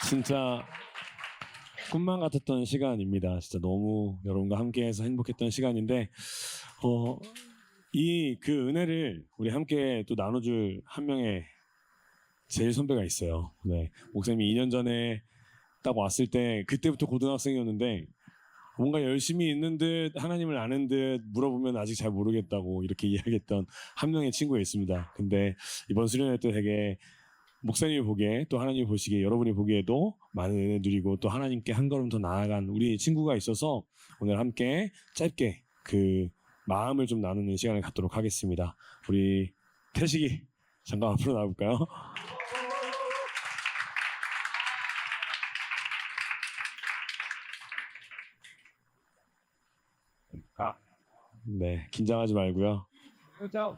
진짜 꿈만 같았던 시간입니다. 진짜 너무 여러분과 함께해서 행복했던 시간인데, 이 그 은혜를 우리 함께 또 나눠줄 한 명의 제일 선배가 있어요. 네, 목사님이 2년 전에 딱 왔을 때 그때부터 고등학생이었는데 뭔가 열심히 있는 듯 하나님을 아는 듯 물어보면 아직 잘 모르겠다고 이렇게 이야기했던 한 명의 친구가 있습니다. 근데 이번 수련회 때 되게 목사님이 보기에 또 하나님이 보시기에 여러분이 보기에도 많은 은혜 누리고 또 하나님께 한 걸음 더 나아간 우리 친구가 있어서 오늘 함께 짧게 그 마음을 좀 나누는 시간을 갖도록 하겠습니다. 우리 태식이 잠깐 앞으로 나올까요? 네, 긴장하지 말고요. Então,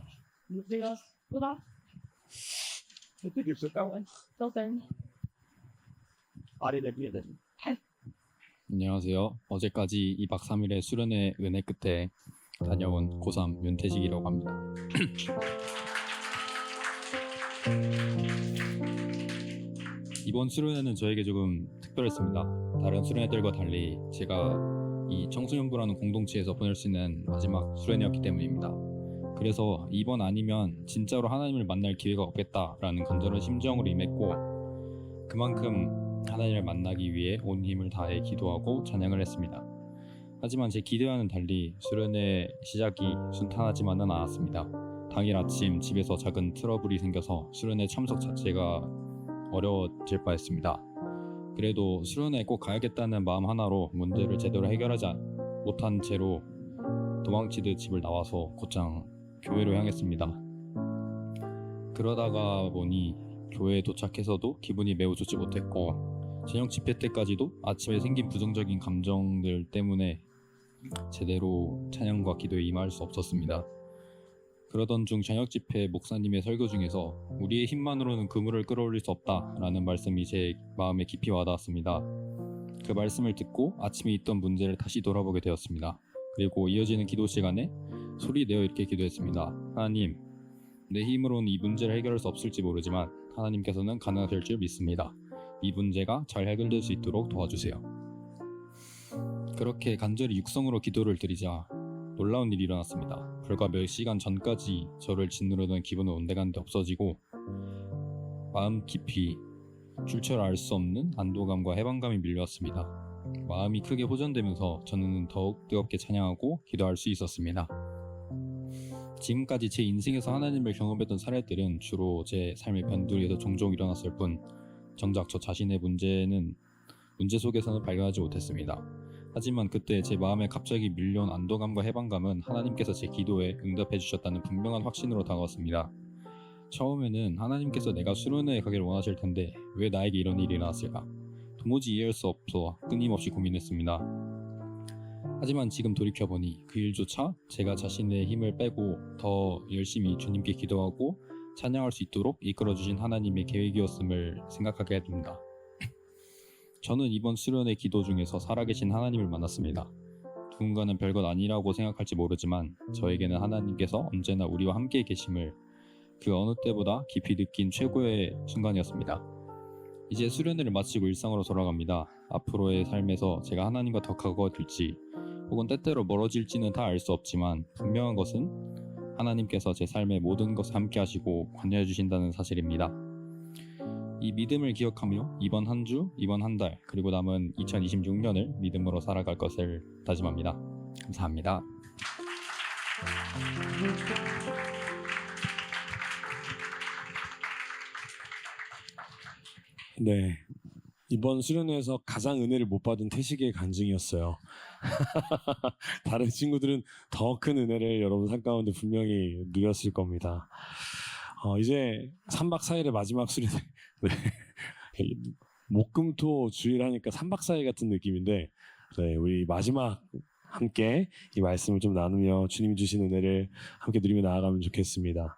diga tudo. 어떻게 있을까? Southern. 아리를 위해 안녕하세요. 어제까지 2박 3일의 수련회 은혜 끝에 다녀온 고3 윤태식이라고 합니다. 이번 수련회는 저에게 조금 특별했습니다. 다른 수련회들과 달리 제가 이 청소년부라는 공동체에서 보낼 수 있는 마지막 수련회였기 때문입니다. 그래서 이번 아니면 진짜로 하나님을 만날 기회가 없겠다라는 건전한 심정으로 임했고, 그만큼 하나님을 만나기 위해 온 힘을 다해 기도하고 찬양을 했습니다. 하지만 제 기대와는 달리 수련회 시작이 순탄하지만은 않았습니다. 당일 아침 집에서 작은 트러블이 생겨서 수련회 참석 자체가 어려워질 뻔했습니다. 그래도 수련회에 꼭 가야겠다는 마음 하나로 문제를 제대로 해결하지 못한 채로 도망치듯 집을 나와서 곧장 교회로 향했습니다. 그러다가 보니 교회에 도착해서도 기분이 매우 좋지 못했고, 저녁 집회 때까지도 아침에 생긴 부정적인 감정들 때문에 제대로 찬양과 기도에 임할 수 없었습니다. 그러던 중 저녁 집회 목사님의 설교 중에서 우리의 힘만으로는 그물을 끌어올릴 수 없다라는 말씀이 제 마음에 깊이 와닿았습니다. 그 말씀을 듣고 아침에 있던 문제를 다시 돌아보게 되었습니다. 그리고 이어지는 기도 시간에 소리내어 이렇게 기도했습니다. 하나님, 내 힘으로는 이 문제를 해결할 수 없을지 모르지만 하나님께서는 가능하실 줄 믿습니다. 이 문제가 잘 해결될 수 있도록 도와주세요. 그렇게 간절히 육성으로 기도를 드리자 놀라운 일이 일어났습니다. 불과 몇 시간 전까지 저를 짓누르던 기분은 온데간데 없어지고, 마음 깊이 출처를 알 수 없는 안도감과 해방감이 밀려왔습니다. 마음이 크게 호전되면서 저는 더욱 뜨겁게 찬양하고 기도할 수 있었습니다. 지금까지 제 인생에서 하나님을 경험했던 사례들은 주로 제 삶의 변두리에서 종종 일어났을 뿐, 정작 저 자신의 문제 속에서는 발견하지 못했습니다. 하지만 그때 제 마음에 갑자기 밀려온 안도감과 해방감은 하나님께서 제 기도에 응답해 주셨다는 분명한 확신으로 다가왔습니다. 처음에는 하나님께서 내가 수련회에 가기를 원하실 텐데 왜 나에게 이런 일이 일어났을까? 도무지 이해할 수 없어 끊임없이 고민했습니다. 하지만 지금 돌이켜보니 그 일조차 제가 자신의 힘을 빼고 더 열심히 주님께 기도하고 찬양할 수 있도록 이끌어주신 하나님의 계획이었음을 생각하게 됩니다. 저는 이번 수련회 기도 중에서 살아계신 하나님을 만났습니다. 누군가는 별것 아니라고 생각할지 모르지만 저에게는 하나님께서 언제나 우리와 함께 계심을 그 어느 때보다 깊이 느낀 최고의 순간이었습니다. 이제 수련회를 마치고 일상으로 돌아갑니다. 앞으로의 삶에서 제가 하나님과 더 가까워질지 혹은 때때로 멀어질지는 다 알 수 없지만 분명한 것은 하나님께서 제 삶의 모든 것을 함께 하시고 관여해 주신다는 사실입니다. 이 믿음을 기억하며 이번 한 주, 이번 한 달, 그리고 남은 2026년을 믿음으로 살아갈 것을 다짐합니다. 감사합니다. 네, 이번 수련회에서 가장 은혜를 못 받은 태식의 간증이었어요. 다른 친구들은 더 큰 은혜를 여러분 삶 가운데 분명히 누렸을 겁니다. 이제 3박 4일의 마지막 수련회. 네. 목금토 주일 하니까 3박 4일 같은 느낌인데, 네, 우리 마지막 함께 이 말씀을 좀 나누며 주님이 주신 은혜를 함께 누리며 나아가면 좋겠습니다.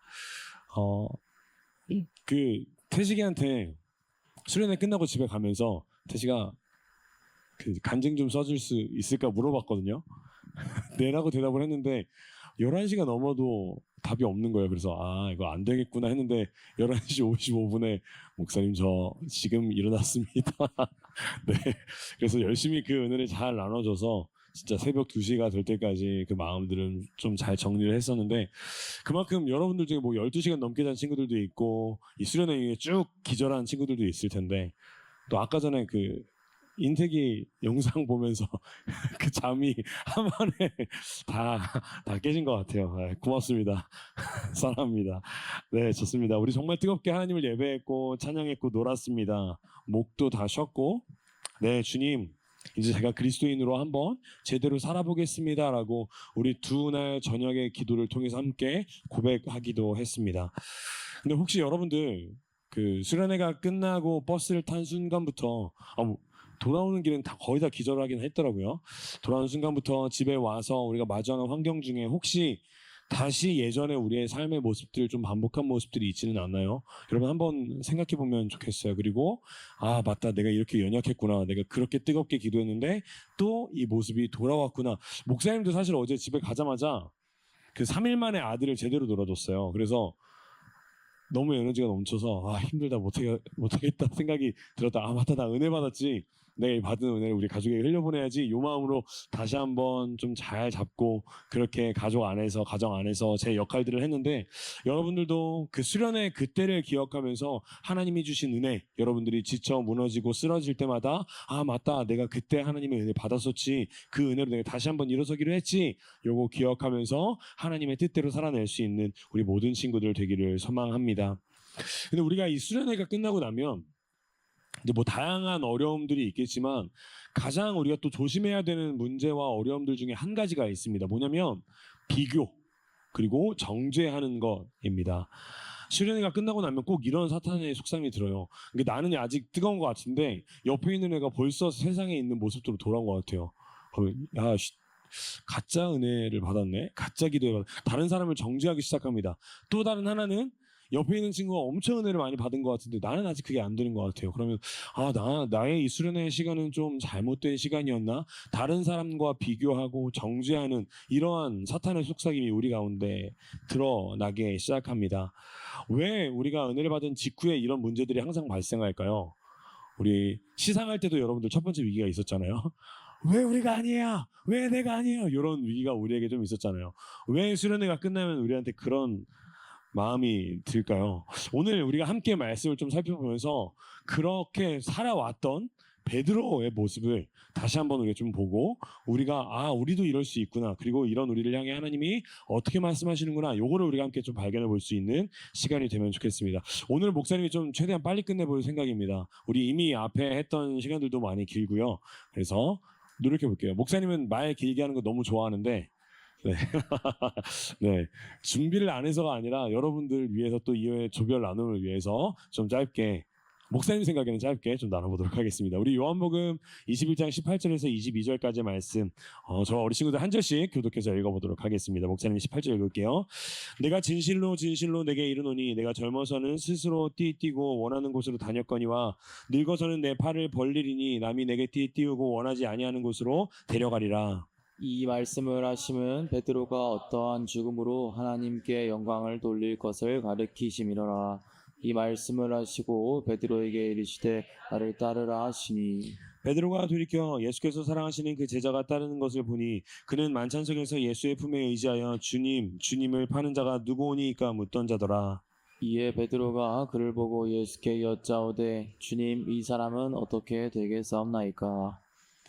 그 태식이한테 수련회 끝나고 집에 가면서 태식아 그 간증 좀 써줄 수 있을까 물어봤거든요. 네라고 대답을 했는데 11시가 넘어도 답이 없는 거예요. 그래서 아 이거 안 되겠구나 했는데 11시 55분에 목사님 저 지금 일어났습니다. 네, 그래서 열심히 그 은혜를 잘 나눠줘서 진짜 새벽 2시가 될 때까지 그 마음들은 좀 잘 정리를 했었는데 그만큼 여러분들 중에 뭐 12시간 넘게 잔 친구들도 있고 이 수련회 이후에 쭉 기절한 친구들도 있을 텐데 또 아까 전에 그 인태기 영상 보면서 그 잠이 한번에 다 깨진 것 같아요. 네, 고맙습니다. 사랑합니다. 네, 좋습니다. 우리 정말 뜨겁게 하나님을 예배했고 찬양했고 놀았습니다. 목도 다 쉬었고 네, 주님 이제 제가 그리스도인으로 한번 제대로 살아보겠습니다라고 우리 두 날 저녁의 기도를 통해서 함께 고백하기도 했습니다. 근데 혹시 여러분들 그 수련회가 끝나고 버스를 탄 순간부터 돌아오는 길은 다 거의 다 기절하긴 했더라고요. 돌아오는 순간부터 집에 와서 우리가 마주하는 환경 중에 혹시 다시 예전에 우리의 삶의 모습들 좀 반복한 모습들이 있지는 않나요? 여러분 한번 생각해 보면 좋겠어요. 그리고 아 맞다 내가 이렇게 연약했구나 내가 그렇게 뜨겁게 기도했는데 또 이 모습이 돌아왔구나. 목사님도 사실 어제 집에 가자마자 그 3일 만에 아들을 제대로 놀아줬어요. 그래서 너무 에너지가 넘쳐서 아 힘들다 못하겠다 생각이 들었다. 아 맞다 나 은혜 받았지. 내가 받은 은혜를 우리 가족에게 흘려보내야지. 요 마음으로 다시 한번 좀 잘 잡고 그렇게 가정 안에서 제 역할들을 했는데 여러분들도 그 수련의 그때를 기억하면서 하나님이 주신 은혜 여러분들이 지쳐 무너지고 쓰러질 때마다 아 맞다 내가 그때 하나님의 은혜 받았었지. 그 은혜로 내가 다시 한번 일어서기로 했지. 요거 기억하면서 하나님의 뜻대로 살아낼 수 있는 우리 모든 친구들 되기를 소망합니다. 근데 우리가 이 수련회가 끝나고 나면 이제 뭐 다양한 어려움들이 있겠지만 가장 우리가 또 조심해야 되는 문제와 어려움들 중에 한 가지가 있습니다. 뭐냐면 비교 그리고 정죄하는 것입니다. 수련회가 끝나고 나면 꼭 이런 사탄의 속상이 들어요. 그러니까 나는 아직 뜨거운 것 같은데 옆에 있는 애가 벌써 세상에 있는 모습으로 돌아온 것 같아요. 야, 가짜 은혜를 받았네. 가짜 기도를 받았네. 다른 사람을 정죄하기 시작합니다. 또 다른 하나는 옆에 있는 친구가 엄청 은혜를 많이 받은 것 같은데 나는 아직 그게 안 되는 것 같아요. 그러면 나의 이 수련회 시간은 좀 잘못된 시간이었나? 다른 사람과 비교하고 정죄하는 이러한 사탄의 속삭임이 우리 가운데 드러나게 시작합니다. 왜 우리가 은혜를 받은 직후에 이런 문제들이 항상 발생할까요? 우리 시상할 때도 여러분들 첫 번째 위기가 있었잖아요. 왜 우리가 아니야? 왜 내가 아니에요? 이런 위기가 우리에게 좀 있었잖아요. 왜 수련회가 끝나면 우리한테 그런 마음이 들까요? 오늘 우리가 함께 말씀을 좀 살펴보면서 그렇게 살아왔던 베드로의 모습을 다시 한번 우리가 좀 보고 우리가 우리도 이럴 수 있구나. 그리고 이런 우리를 향해 하나님이 어떻게 말씀하시는구나. 요거를 우리가 함께 좀 발견해 볼 수 있는 시간이 되면 좋겠습니다. 오늘 목사님이 좀 최대한 빨리 끝내볼 생각입니다. 우리 이미 앞에 했던 시간들도 많이 길고요. 그래서 노력해 볼게요. 목사님은 말 길게 하는 거 너무 좋아하는데 네. 네. 준비를 안 해서가 아니라 여러분들 위해서 또 이후에 조별 나눔을 위해서 좀 짧게 목사님 생각에는 짧게 좀 나눠보도록 하겠습니다. 우리 요한복음 21장 18절에서 22절까지 말씀 저와 우리 친구들 한 절씩 교독해서 읽어보도록 하겠습니다. 목사님 18절 읽을게요. 내가 진실로 진실로 내게 이르노니 내가 젊어서는 스스로 띠뛰고 원하는 곳으로 다녔거니와 늙어서는 내 팔을 벌리리니 남이 내게 띠띠우고 원하지 아니하는 곳으로 데려가리라. 이 말씀을 하심은 베드로가 어떠한 죽음으로 하나님께 영광을 돌릴 것을 가르치심이로라. 이 말씀을 하시고 베드로에게 이르시되 나를 따르라 하시니 베드로가 돌이켜 예수께서 사랑하시는 그 제자가 따르는 것을 보니 그는 만찬석에서 예수의 품에 의지하여 주님을 파는 자가 누구오니까 묻던 자더라. 이에 베드로가 그를 보고 예수께 여짜오되 주님 이 사람은 어떻게 되겠사옵나이까.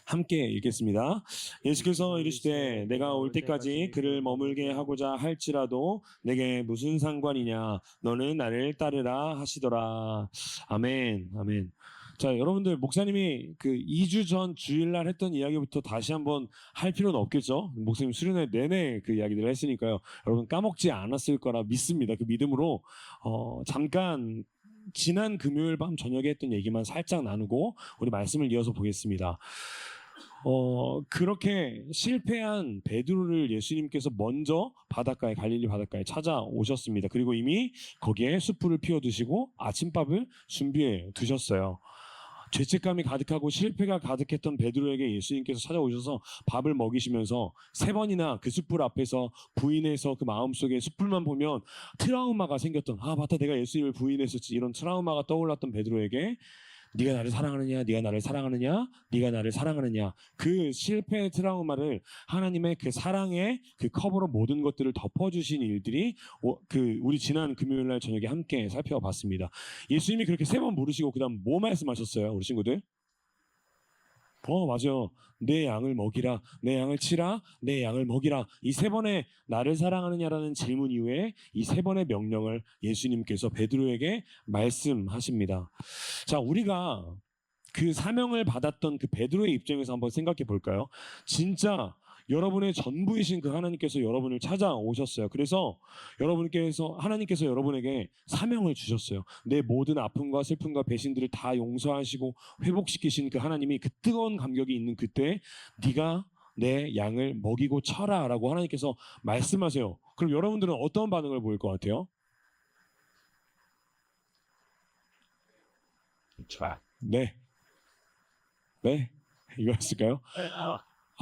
함께 읽겠습니다. 예수께서 이르시되 내가 올 때까지 그를 머물게 하고자 할지라도 내게 무슨 상관이냐 너는 나를 따르라 하시더라. 아멘. 아멘. 자, 여러분들 목사님이 그 2주 전 주일날 했던 이야기부터 다시 한번 할 필요는 없겠죠. 목사님 수련회 내내 그 이야기들을 했으니까요. 여러분 까먹지 않았을 거라 믿습니다. 그 믿음으로 잠깐 지난 금요일 밤 저녁에 했던 얘기만 살짝 나누고 우리 말씀을 이어서 보겠습니다. 그렇게 실패한 베드로를 예수님께서 먼저 갈릴리 바닷가에 찾아오셨습니다. 그리고 이미 거기에 숯불을 피워 드시고 아침밥을 준비해 두셨어요. 죄책감이 가득하고 실패가 가득했던 베드로에게 예수님께서 찾아오셔서 밥을 먹이시면서 3번이나 그 숯불 앞에서 부인해서 그 마음속에 숯불만 보면 트라우마가 생겼던, 아 맞다 내가 예수님을 부인했었지, 이런 트라우마가 떠올랐던 베드로에게 네가 나를 사랑하느냐, 네가 나를 사랑하느냐, 네가 나를 사랑하느냐, 그 실패의 트라우마를 하나님의 그 사랑의 그 커버로 모든 것들을 덮어주신 일들이 우리 지난 금요일날 저녁에 함께 살펴봤습니다. 예수님이 그렇게 3번 부르시고 그다음 뭐 말씀하셨어요, 우리 친구들? 맞아요. 내 양을 먹이라, 내 양을 치라, 내 양을 먹이라. 이 3번의 나를 사랑하느냐라는 질문 이후에 이 3번의 명령을 예수님께서 베드로에게 말씀하십니다. 자, 우리가 그 사명을 받았던 그 베드로의 입장에서 한번 생각해 볼까요? 진짜 여러분의 전부이신 그 하나님께서 여러분을 찾아오셨어요. 그래서 하나님께서 여러분에게 사명을 주셨어요. 내 모든 아픔과 슬픔과 배신들을 다 용서하시고 회복시키신 그 하나님이 그 뜨거운 감격이 있는 그때 네가 내 양을 먹이고 쳐라라고 하나님께서 말씀하세요. 그럼 여러분들은 어떤 반응을 보일 것 같아요? 네. 이거였을까요?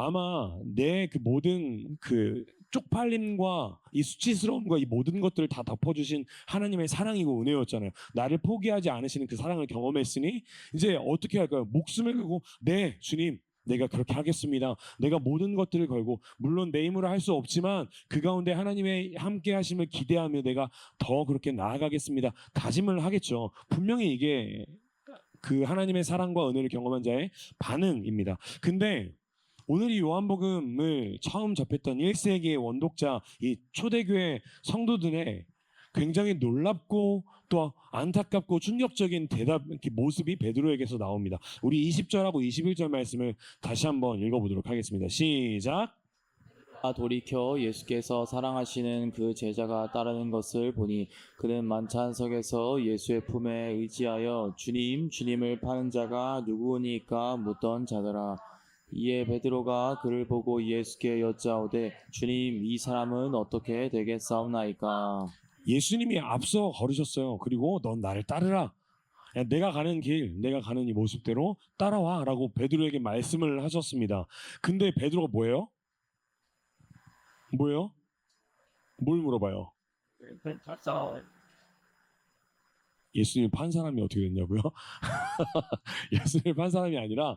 아마 내 그 모든 그 쪽팔림과 이 수치스러움과 이 모든 것들을 다 덮어주신 하나님의 사랑이고 은혜였잖아요. 나를 포기하지 않으시는 그 사랑을 경험했으니 이제 어떻게 할까요? 목숨을 걸고 네 주님 내가 그렇게 하겠습니다. 내가 모든 것들을 걸고, 물론 내 힘으로 할 수 없지만 그 가운데 하나님의 함께 하심을 기대하며 내가 더 그렇게 나아가겠습니다. 다짐을 하겠죠. 분명히 이게 그 하나님의 사랑과 은혜를 경험한 자의 반응입니다. 근데 오늘 이 요한복음을 처음 접했던 1세기의 원독자, 이 초대교회 성도들의 굉장히 놀랍고 또 안타깝고 충격적인 모습이 베드로에게서 나옵니다. 우리 20절하고 21절 말씀을 다시 한번 읽어보도록 하겠습니다. 시작. 돌이켜 예수께서 사랑하시는 그 제자가 따르는 것을 보니 그는 만찬석에서 예수의 품에 의지하여 주님, 주님을 파는 자가 누구니까 묻던 자더라. 이에 베드로가 그를 보고 예수께 여짜오되 주님, 이 사람은 어떻게 되겠사옵나이까? 예수님이 앞서 걸으셨어요. 그리고 넌 나를 따르라. 내가 가는 길, 내가 가는 이 모습대로 따라와 라고 베드로에게 말씀을 하셨습니다. 근데 베드로가 뭐예요? 뭘 물어봐요? 예수님 판 사람이 어떻게 됐냐고요? 예수님 판 사람이 아니라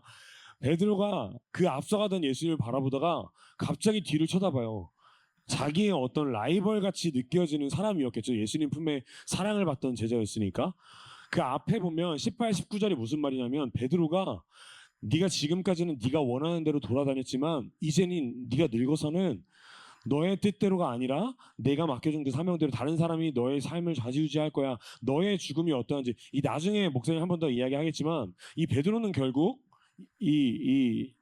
베드로가 그 앞서가던 예수님을 바라보다가 갑자기 뒤를 쳐다봐요. 자기의 어떤 라이벌 같이 느껴지는 사람이었겠죠. 예수님 품에 사랑을 받던 제자였으니까. 그 앞에 보면 18, 19절이 무슨 말이냐면 베드로가 네가 지금까지는 네가 원하는 대로 돌아다녔지만 이제는 네가 늙어서는 너의 뜻대로가 아니라 내가 맡겨준 그 사명대로 다른 사람이 너의 삶을 좌지우지할 거야. 너의 죽음이 어떠한지 이 나중에 목사님 한 번 더 이야기하겠지만 이 베드로는 결국 이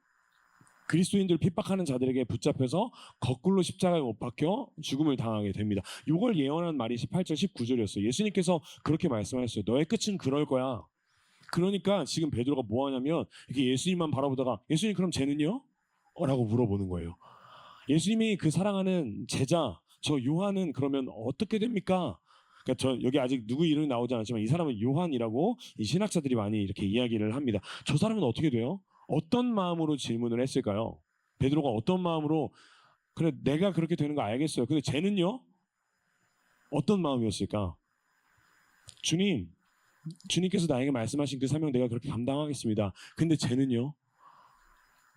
그리스도인들을 핍박하는 자들에게 붙잡혀서 거꾸로 십자가에 못 박혀 죽음을 당하게 됩니다. 이걸 예언한 말이 18절 19절이었어요. 예수님께서 그렇게 말씀하셨어요. 너의 끝은 그럴 거야. 그러니까 지금 베드로가 뭐 하냐면 이렇게 예수님만 바라보다가 예수님 그럼 쟤는요? 라고 물어보는 거예요. 예수님이 그 사랑하는 제자 저 요한은 그러면 어떻게 됩니까? 그러니까 저 여기 아직 누구 이름이 나오지 않았지만 이 사람은 요한이라고 이 신학자들이 많이 이렇게 이야기를 합니다. 저 사람은 어떻게 돼요? 어떤 마음으로 질문을 했을까요? 베드로가 어떤 마음으로 그래 내가 그렇게 되는 거 알겠어요. 근데 쟤는요? 어떤 마음이었을까? 주님께서 나에게 말씀하신 그 사명 내가 그렇게 감당하겠습니다. 근데 쟤는요?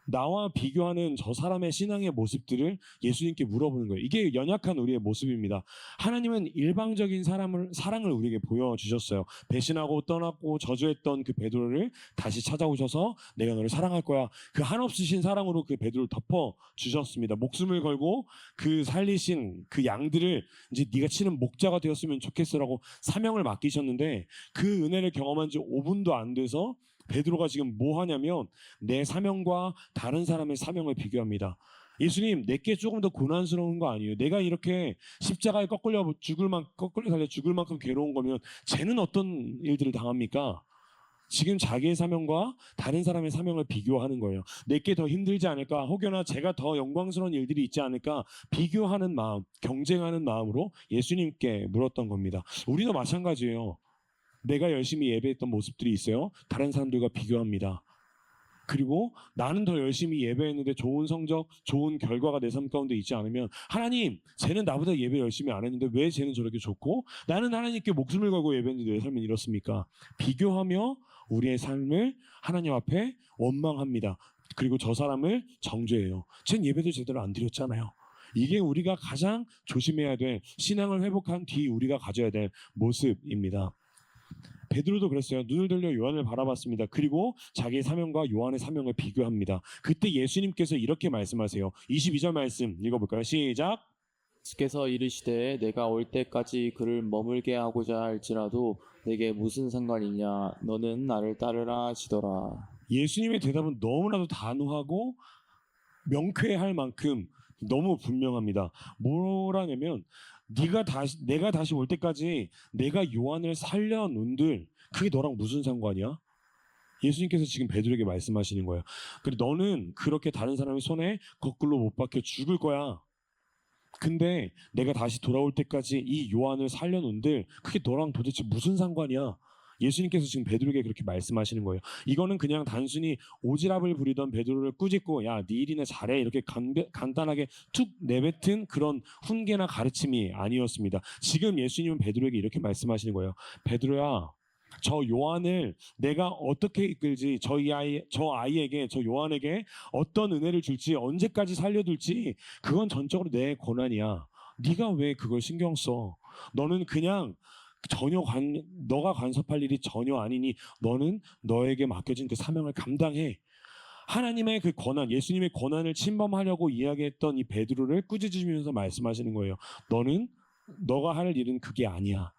나와 비교하는 저 사람의 신앙의 모습들을 예수님께 물어보는 거예요. 이게 연약한 우리의 모습입니다. 하나님은 일방적인 사랑을 우리에게 보여주셨어요. 배신하고 떠났고 저주했던 그 베드로를 다시 찾아오셔서 내가 너를 사랑할 거야. 그 한없으신 사랑으로 그 베드로를 덮어주셨습니다. 목숨을 걸고 그 살리신 그 양들을 이제 네가 치는 목자가 되었으면 좋겠어라고 사명을 맡기셨는데 그 은혜를 경험한 지 5분도 안 돼서 베드로가 지금 뭐 하냐면 내 사명과 다른 사람의 사명을 비교합니다. 예수님, 내게 조금 더 고난스러운 거 아니에요? 내가 이렇게 십자가에 거꾸려 달려 죽을 만큼 괴로운 거면 쟤는 어떤 일들을 당합니까? 지금 자기의 사명과 다른 사람의 사명을 비교하는 거예요. 내게 더 힘들지 않을까? 혹여나 제가 더 영광스러운 일들이 있지 않을까? 비교하는 마음, 경쟁하는 마음으로 예수님께 물었던 겁니다. 우리도 마찬가지예요. 내가 열심히 예배했던 모습들이 있어요. 다른 사람들과 비교합니다. 그리고 나는 더 열심히 예배했는데 좋은 성적, 좋은 결과가 내 삶 가운데 있지 않으면 하나님, 쟤는 나보다 예배 열심히 안 했는데 왜 쟤는 저렇게 좋고 나는 하나님께 목숨을 걸고 예배했는데 내 삶은 이렇습니까? 비교하며 우리의 삶을 하나님 앞에 원망합니다. 그리고 저 사람을 정죄해요. 쟤는 예배도 제대로 안 드렸잖아요. 이게 우리가 가장 조심해야 될, 신앙을 회복한 뒤 우리가 가져야 될 모습입니다. 베드로도 그랬어요. 눈을 돌려 요한을 바라봤습니다. 그리고 자기의 사명과 요한의 사명을 비교합니다. 그때 예수님께서 이렇게 말씀하세요. 22절 말씀 읽어볼까요? 시작. 예수께서 이르시되 내가 올 때까지 그를 머물게 하고자 할지라도 내게 무슨 상관이냐 너는 나를 따르라 하시더라. 예수님의 대답은 너무나도 단호하고 명쾌할 만큼 너무 분명합니다. 뭐라냐면 내가 다시 올 때까지 내가 요한을 살려놓은들 그게 너랑 무슨 상관이야? 예수님께서 지금 베드로에게 말씀하시는 거예요. 그래 너는 그렇게 다른 사람의 손에 거꾸로 못 박혀 죽을 거야. 근데 내가 다시 돌아올 때까지 이 요한을 살려놓은들 그게 너랑 도대체 무슨 상관이야? 예수님께서 지금 베드로에게 그렇게 말씀하시는 거예요. 이거는 그냥 단순히 오지랖을 부리던 베드로를 꾸짖고 야, 네 일이나 잘해 이렇게 간단하게 툭 내뱉은 그런 훈계나 가르침이 아니었습니다. 지금 예수님은 베드로에게 이렇게 말씀하시는 거예요. 베드로야, 저 요한을 내가 어떻게 이끌지, 저 아이에게, 저 요한에게 어떤 은혜를 줄지, 언제까지 살려둘지 그건 전적으로 내 권한이야. 네가 왜 그걸 신경 써? 너는 그냥 너가 간섭할 일이 전혀 아니니 너는 너에게 맡겨진 그 사명을 감당해. 하나님의 그 권한, 예수님의 권한을 침범하려고 이야기했던 이 베드로를 꾸짖으면서 말씀하시는 거예요. 너가 할 일은 그게 아니야.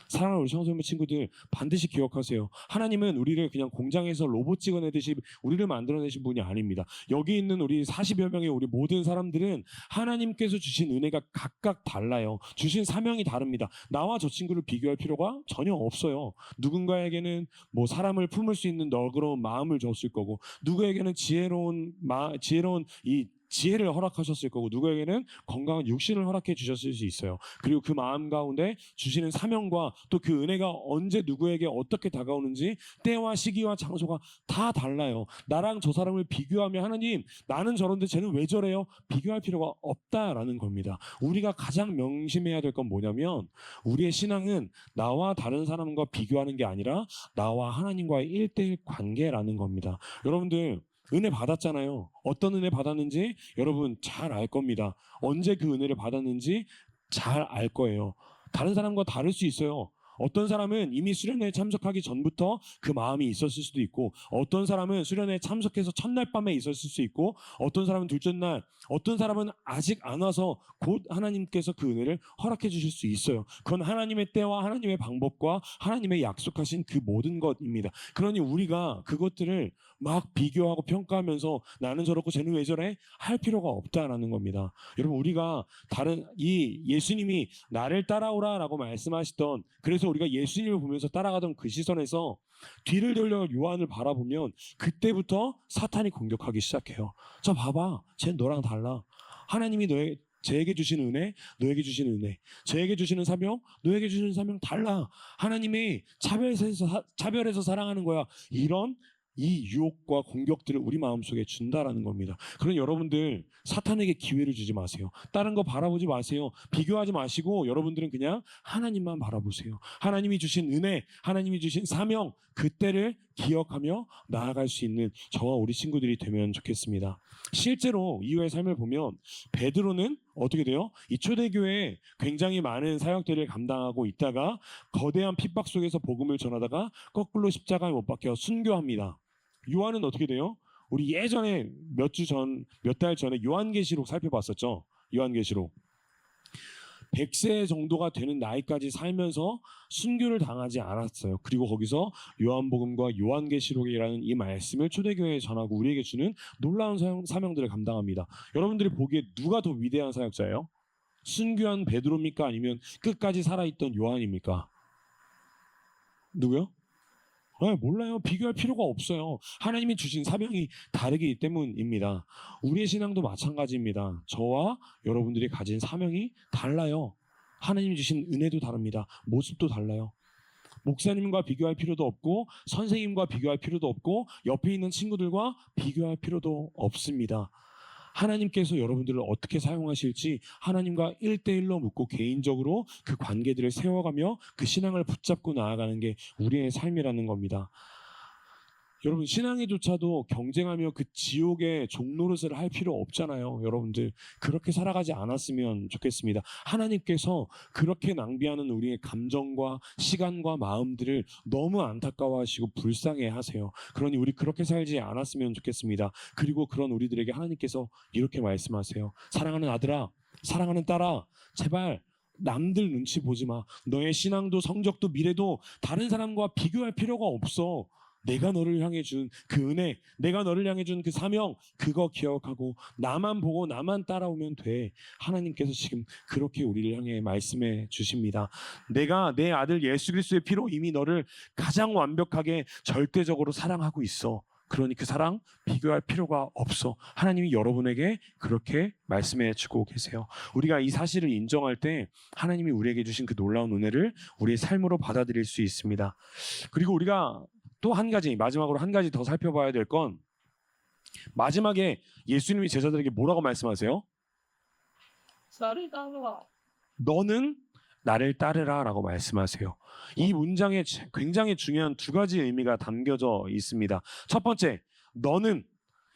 사랑하는 우리 청소년 친구들 반드시 기억하세요. 하나님은 우리를 그냥 공장에서 로봇 찍어내듯이 우리를 만들어내신 분이 아닙니다. 여기 있는 우리 40여 명의 우리 모든 사람들은 하나님께서 주신 은혜가 각각 달라요. 주신 사명이 다릅니다. 나와 저 친구를 비교할 필요가 전혀 없어요. 누군가에게는 뭐 사람을 품을 수 있는 너그러운 마음을 줬을 거고, 누구에게는 지혜로운 이 지혜를 허락하셨을 거고, 누구에게는 건강한 육신을 허락해 주셨을 수 있어요. 그리고 그 마음 가운데 주시는 사명과 또 그 은혜가 언제 누구에게 어떻게 다가오는지 때와 시기와 장소가 다 달라요. 나랑 저 사람을 비교하면 하나님, 나는 저런데 쟤는 왜 저래요? 비교할 필요가 없다라는 겁니다. 우리가 가장 명심해야 될 건 뭐냐면 우리의 신앙은 나와 다른 사람과 비교하는 게 아니라 나와 하나님과의 1:1 관계라는 겁니다. 여러분들 은혜 받았잖아요. 어떤 은혜 받았는지 여러분 잘 알 겁니다. 언제 그 은혜를 받았는지 잘 알 거예요. 다른 사람과 다를 수 있어요. 어떤 사람은 이미 수련회에 참석하기 전부터 그 마음이 있었을 수도 있고, 어떤 사람은 수련회에 참석해서 첫날 밤에 있었을 수 있고, 어떤 사람은 둘째 날, 어떤 사람은 아직 안 와서 곧 하나님께서 그 은혜를 허락해 주실 수 있어요. 그건 하나님의 때와 하나님의 방법과 하나님의 약속하신 그 모든 것입니다. 그러니 우리가 그것들을 막 비교하고 평가하면서 나는 저렇고 쟤는 왜 저래? 할 필요가 없다라는 겁니다. 여러분, 우리가 이 예수님이 나를 따라오라라고 말씀하시던, 그래서 우리가 예수님을 보면서 따라가던 그 시선에서 뒤를 돌려 요한을 바라보면 그때부터 사탄이 공격하기 시작해요. 자, 봐봐, 쟤는 너랑 달라. 하나님이 쟤에게 주신 은혜, 너에게 주신 은혜, 쟤에게 주시는 사명, 너에게 주시는 사명 달라. 하나님이 차별해서 사랑하는 거야. 이런 이 유혹과 공격들을 우리 마음속에 준다라는 겁니다. 그럼 여러분들 사탄에게 기회를 주지 마세요. 다른 거 바라보지 마세요. 비교하지 마시고 여러분들은 그냥 하나님만 바라보세요. 하나님이 주신 은혜, 하나님이 주신 사명, 그때를 기억하며 나아갈 수 있는 저와 우리 친구들이 되면 좋겠습니다. 실제로 이후의 삶을 보면 베드로는 어떻게 돼요? 이 초대교회에 굉장히 많은 사역들을 감당하고 있다가 거대한 핍박 속에서 복음을 전하다가 거꾸로 십자가에 못 박혀 순교합니다. 요한은 어떻게 돼요? 우리 예전에 몇 달 전에 요한계시록 살펴봤었죠. 요한계시록 100세 정도가 되는 나이까지 살면서 순교를 당하지 않았어요. 그리고 거기서 요한복음과 요한계시록이라는 이 말씀을 초대교회에 전하고 우리에게 주는 놀라운 사명들을 감당합니다. 여러분들이 보기에 누가 더 위대한 사역자예요? 순교한 베드로입니까? 아니면 끝까지 살아있던 요한입니까? 누구요? 몰라요. 비교할 필요가 없어요. 하나님이 주신 사명이 다르기 때문입니다. 우리의 신앙도 마찬가지입니다. 저와 여러분들이 가진 사명이 달라요. 하나님이 주신 은혜도 다릅니다. 모습도 달라요. 목사님과 비교할 필요도 없고 선생님과 비교할 필요도 없고 옆에 있는 친구들과 비교할 필요도 없습니다. 하나님께서 여러분들을 어떻게 사용하실지 하나님과 1대1로 묻고 개인적으로 그 관계들을 세워가며 그 신앙을 붙잡고 나아가는 게 우리의 삶이라는 겁니다. 여러분, 신앙에조차도 경쟁하며 그 지옥의 종노릇을 할 필요 없잖아요. 여러분들 그렇게 살아가지 않았으면 좋겠습니다. 하나님께서 그렇게 낭비하는 우리의 감정과 시간과 마음들을 너무 안타까워하시고 불쌍해하세요. 그러니 우리 그렇게 살지 않았으면 좋겠습니다. 그리고 그런 우리들에게 하나님께서 이렇게 말씀하세요. 사랑하는 아들아, 사랑하는 딸아, 제발 남들 눈치 보지 마. 너의 신앙도 성적도 미래도 다른 사람과 비교할 필요가 없어. 내가 너를 향해 준 그 은혜, 내가 너를 향해 준 그 사명, 그거 기억하고 나만 보고 나만 따라오면 돼. 하나님께서 지금 그렇게 우리를 향해 말씀해 주십니다. 내가 내 아들 예수 그리스도의 피로 이미 너를 가장 완벽하게 절대적으로 사랑하고 있어. 그러니 그 사랑 비교할 필요가 없어. 하나님이 여러분에게 그렇게 말씀해 주고 계세요. 우리가 이 사실을 인정할 때 하나님이 우리에게 주신 그 놀라운 은혜를 우리의 삶으로 받아들일 수 있습니다. 그리고 우리가 또 한 가지, 마지막으로 한 가지 더 살펴봐야 될 건, 마지막에 예수님이 제자들에게 뭐라고 말씀하세요? 나를 따르라. 너는 나를 따르라 라고 말씀하세요. 이 문장에 굉장히 중요한 두 가지 의미가 담겨져 있습니다. 첫 번째, 너는,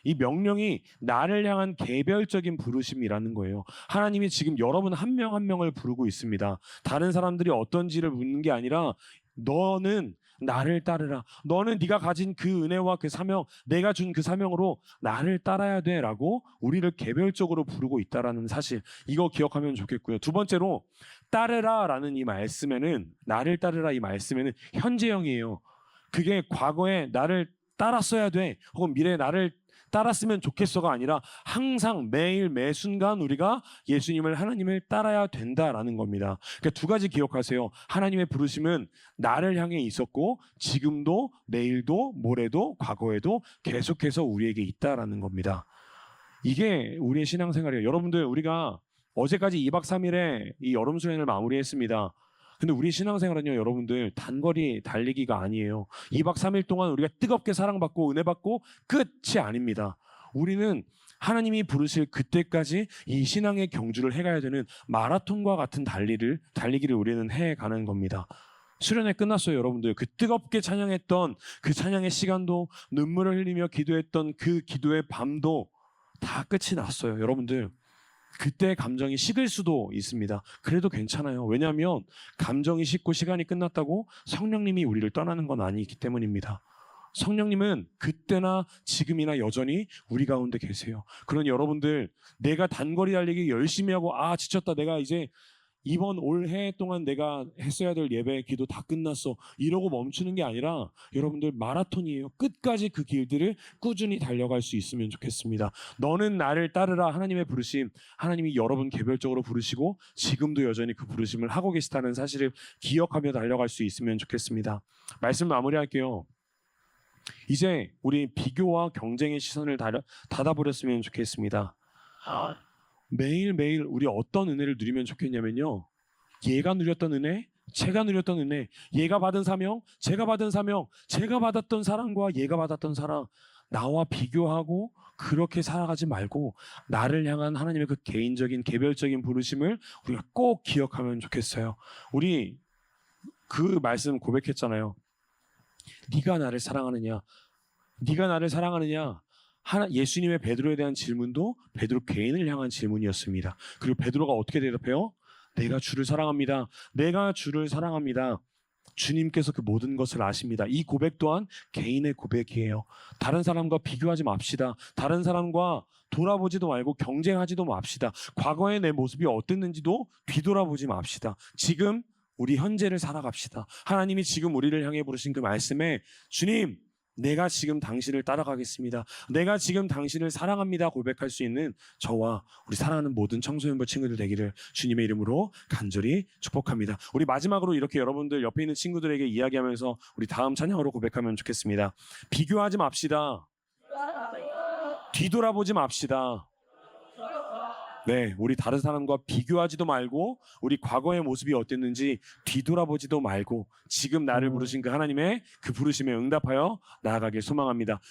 이 명령이 나를 향한 개별적인 부르심이라는 거예요. 하나님이 지금 여러분 한 명 한 명을 부르고 있습니다. 다른 사람들이 어떤지를 묻는 게 아니라 너는 나를 따르라. 너는 네가 가진 그 은혜와 그 사명, 내가 준 그 사명으로 나를 따라야 돼 라고 우리를 개별적으로 부르고 있다라는 사실, 이거 기억하면 좋겠고요. 두 번째로, 따르라 라는 이 말씀에는, 나를 따르라 이 말씀에는 현재형이에요. 그게 과거에 나를 따랐어야 돼 혹은 미래에 나를 따랐으면 좋겠어가 아니라 항상 매일 매 순간 우리가 예수님을, 하나님을 따라야 된다라는 겁니다. 그러니까 두 가지 기억하세요. 하나님의 부르심은 나를 향해 있었고 지금도 내일도 모레도 과거에도 계속해서 우리에게 있다라는 겁니다. 이게 우리의 신앙생활이에요. 여러분들, 우리가 어제까지 2박 3일의 이 여름 수련을 마무리했습니다. 근데 우리 신앙생활은요, 여러분들 단거리 달리기가 아니에요. 2박 3일 동안 우리가 뜨겁게 사랑받고 은혜 받고 끝이 아닙니다. 우리는 하나님이 부르실 그때까지 이 신앙의 경주를 해가야 되는 마라톤과 같은 달리기를 우리는 해가는 겁니다. 수련회 끝났어요, 여러분들. 그 뜨겁게 찬양했던 그 찬양의 시간도, 눈물을 흘리며 기도했던 그 기도의 밤도 다 끝이 났어요. 여러분들, 그때 감정이 식을 수도 있습니다. 그래도 괜찮아요. 왜냐하면 감정이 식고 시간이 끝났다고 성령님이 우리를 떠나는 건 아니기 때문입니다. 성령님은 그때나 지금이나 여전히 우리 가운데 계세요. 그러니 여러분들, 내가 단거리 달리기 열심히 하고 지쳤다, 내가 이제 이번 올해 동안 내가 했어야 될 예배 기도 다 끝났어 이러고 멈추는 게 아니라, 여러분들 마라톤이에요. 끝까지 그 길들을 꾸준히 달려갈 수 있으면 좋겠습니다. 너는 나를 따르라, 하나님의 부르심, 하나님이 여러분 개별적으로 부르시고 지금도 여전히 그 부르심을 하고 계시다는 사실을 기억하며 달려갈 수 있으면 좋겠습니다. 말씀 마무리할게요. 이제 우리 비교와 경쟁의 시선을 닫아버렸으면 좋겠습니다. 매일매일 우리 어떤 은혜를 누리면 좋겠냐면요, 얘가 누렸던 은혜, 제가 누렸던 은혜, 얘가 받은 사명, 제가 받은 사명, 제가 받았던 사랑과 얘가 받았던 사랑, 나와 비교하고 그렇게 살아가지 말고 나를 향한 하나님의 그 개인적인 개별적인 부르심을 우리가 꼭 기억하면 좋겠어요. 우리 그 말씀 고백했잖아요. 네가 나를 사랑하느냐, 네가 나를 사랑하느냐. 예수님의 베드로에 대한 질문도 베드로 개인을 향한 질문이었습니다. 그리고 베드로가 어떻게 대답해요? 내가 주를 사랑합니다. 내가 주를 사랑합니다. 주님께서 그 모든 것을 아십니다. 이 고백 또한 개인의 고백이에요. 다른 사람과 비교하지 맙시다. 다른 사람과 돌아보지도 말고 경쟁하지도 맙시다. 과거의 내 모습이 어땠는지도 뒤돌아보지 맙시다. 지금 우리 현재를 살아갑시다. 하나님이 지금 우리를 향해 부르신 그 말씀에, 주님, 내가 지금 당신을 따라가겠습니다, 내가 지금 당신을 사랑합니다 고백할 수 있는 저와 우리 사랑하는 모든 청소년부 친구들 되기를 주님의 이름으로 간절히 축복합니다. 우리 마지막으로 이렇게 여러분들 옆에 있는 친구들에게 이야기하면서 우리 다음 찬양으로 고백하면 좋겠습니다. 비교하지 맙시다. 뒤돌아보지 맙시다. 네, 우리 다른 사람과 비교하지도 말고 우리 과거의 모습이 어땠는지 뒤돌아보지도 말고 지금 나를 부르신 그 하나님의 그 부르심에 응답하여 나아가길 소망합니다.